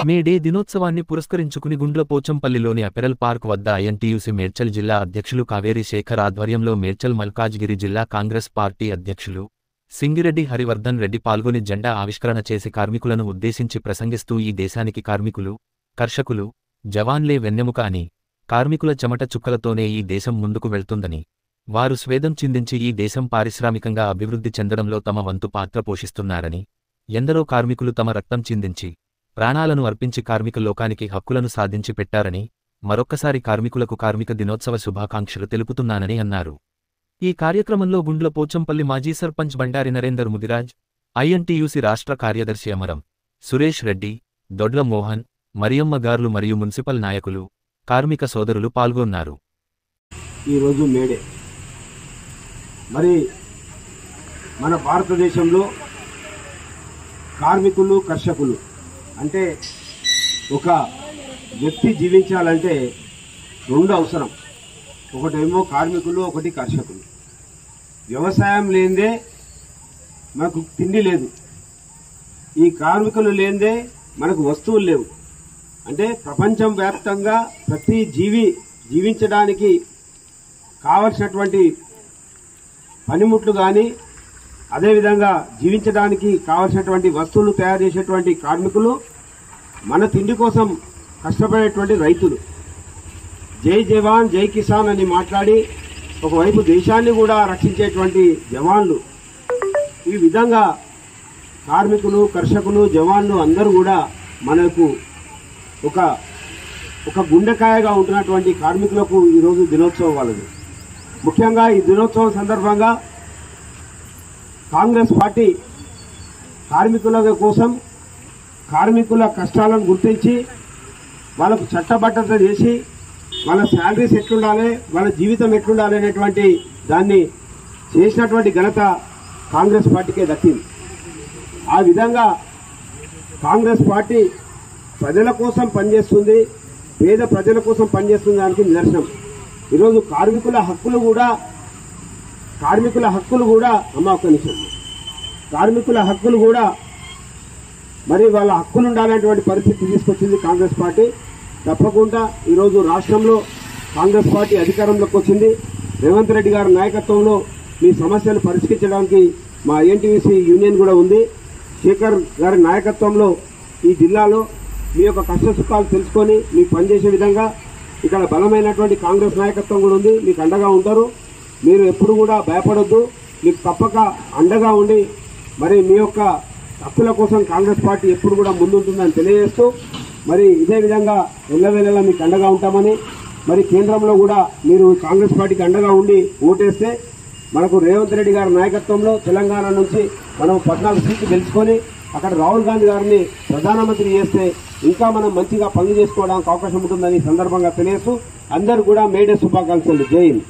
మే day దినోత్సవాన్ని పురస్కరించుకుని గుండ్లపోచంపల్లిలోని apparel park వద్ద ఐఎన్టీయూసీ మేడ్చల్ జిల్లా అధ్యక్షులు కావేరి శేఖర్ ఆధ్వర్యంలో మేడ్చల్ మల్కాజ్గిరి జిల్లా కాంగ్రెస్ పార్టీ అధ్యక్షులు సింగిరెడ్డి హరివర్ధన్ రెడ్డి పాల్గొని జెండా ఆవిష్కరణ చేసి కార్మికులను ఉద్దేశించి ప్రసంగిస్తూ ఈ దేశానికి కార్మికులు, కర్షకులు, జవాన్లే వెన్నెముక అని, కార్మికుల చెమట చుక్కలతోనే ఈ దేశం ముందుకు వెళ్తుందని, వారు స్వేదం చిందించి ఈ దేశం పారిశ్రామికంగా అభివృద్ధి చెందడంలో తమ వంతు పాత్ర పోషిస్తున్నారని, ఎందరో కార్మికులు తమ రక్తం చిందించి ప్రాణాలను అర్పించి కార్మిక లోకానికి హక్కులను సాధించి పెట్టారని, మరొక్కసారి కార్మికులకు కార్మిక దినోత్సవ శుభాకాంక్షలు తెలుపుతున్నానని అన్నారు. ఈ కార్యక్రమంలో గుండ్లపోచంపల్లి మాజీ సర్పంచ్ బండారి నరేందర్ ముదిరాజ్, ఐఎన్టీయూసీ రాష్ట్ర కార్యదర్శి అమరం సురేష్ రెడ్డి, దొడ్ల మోహన్, మరియమ్మ గార్లు మరియు మున్సిపల్ నాయకులు, కార్మిక సోదరులు పాల్గొన్నారు. ఈరోజు మేడే మరి మన భారతదేశంలో కార్మికులు, కర్షకులు అంటే ఒక వ్యక్తి జీవించాలంటే రెండు అవసరం. ఒకటేమో కార్మికులు, ఒకటి కర్షకులు. వ్యవసాయం లేనిదే మనకు తిండి లేదు, ఈ కార్మికులు లేనిదే మనకు వస్తువులు లేవు. అంటే ప్రపంచం వ్యాప్తంగా ప్రతి జీవి జీవించడానికి కావలసినటువంటి పనిముట్లు కానీ, అదేవిధంగా జీవించడానికి కావలసినటువంటి వస్తువులు తయారు చేసేటువంటి కార్మికులు, మన తిండి కోసం కష్టపడేటువంటి రైతులు. జై జవాన్ జై కిసాన్ అని మాట్లాడి ఒకవైపు దేశాన్ని కూడా రక్షించేటువంటి జవాన్లు. ఈ విధంగా కార్మికులు, కర్షకులు, జవాన్లు అందరూ కూడా మనకు ఒక గుండెకాయగా ఉంటున్నటువంటి కార్మికులకు ఈరోజు దినోత్సవం వాళ్ళది. ముఖ్యంగా ఈ దినోత్సవం సందర్భంగా కాంగ్రెస్ పార్టీ కార్మికుల కోసం, కార్మికుల కష్టాలను గుర్తించి వాళ్ళకు చట్టబద్ధత చేసి వాళ్ళ శాలరీస్ ఎట్లుండాలి, వాళ్ళ జీవితం ఎట్లుండాలి అనేటువంటి దాన్ని చేసినటువంటి ఘనత కాంగ్రెస్ పార్టీకే దక్కింది. ఆ విధంగా కాంగ్రెస్ పార్టీ ప్రజల కోసం పనిచేస్తుంది, పేద ప్రజల కోసం పనిచేస్తుంది దానికి నిదర్శనం. ఈరోజు కార్మికుల హక్కులు కూడా కార్మికుల హక్కులు కూడా మరి వాళ్ళ హక్కులు ఉండాలనేటువంటి పరిస్థితి తీసుకొచ్చింది కాంగ్రెస్ పార్టీ. తప్పకుండా ఈరోజు రాష్ట్రంలో కాంగ్రెస్ పార్టీ అధికారంలోకి వచ్చింది. రేవంత్ రెడ్డి గారి నాయకత్వంలో మీ సమస్యలు పరిష్కరించడానికి మా ఐఎన్టీయూసీ యూనియన్ కూడా ఉంది. శేఖర్ గారి నాయకత్వంలో ఈ జిల్లాలో మీ యొక్క కష్ట సుఖాలు తెలుసుకొని మీకు పనిచేసే విధంగా ఇక్కడ బలమైనటువంటి కాంగ్రెస్ నాయకత్వం కూడా ఉంది. మీకు అండగా ఉంటారు. మీరు ఎప్పుడు కూడా భయపడొద్దు, మీకు తప్పక అండగా ఉండి మరి మీ యొక్క హక్కుల కోసం కాంగ్రెస్ పార్టీ ఎప్పుడు కూడా ముందుంటుందని తెలియజేస్తూ, మరి ఇదే విధంగా ఎల్లవేళలా మీకు అండగా ఉంటామని, మరి కేంద్రంలో కూడా మీరు కాంగ్రెస్ పార్టీకి అండగా ఉండి ఓటేస్తే మనకు రేవంత్ రెడ్డి గారి నాయకత్వంలో తెలంగాణ నుంచి మనం 14 సీట్లు గెలుచుకొని అక్కడ రాహుల్ గాంధీ గారిని ప్రధానమంత్రి చేస్తే ఇంకా మనం మంచిగా పనులు చేసుకోవడానికి అవకాశం ఉంటుందని సందర్భంగా తెలియజేస్తూ అందరూ కూడా మేడే శుభాకాంక్షలు. జై హింద్.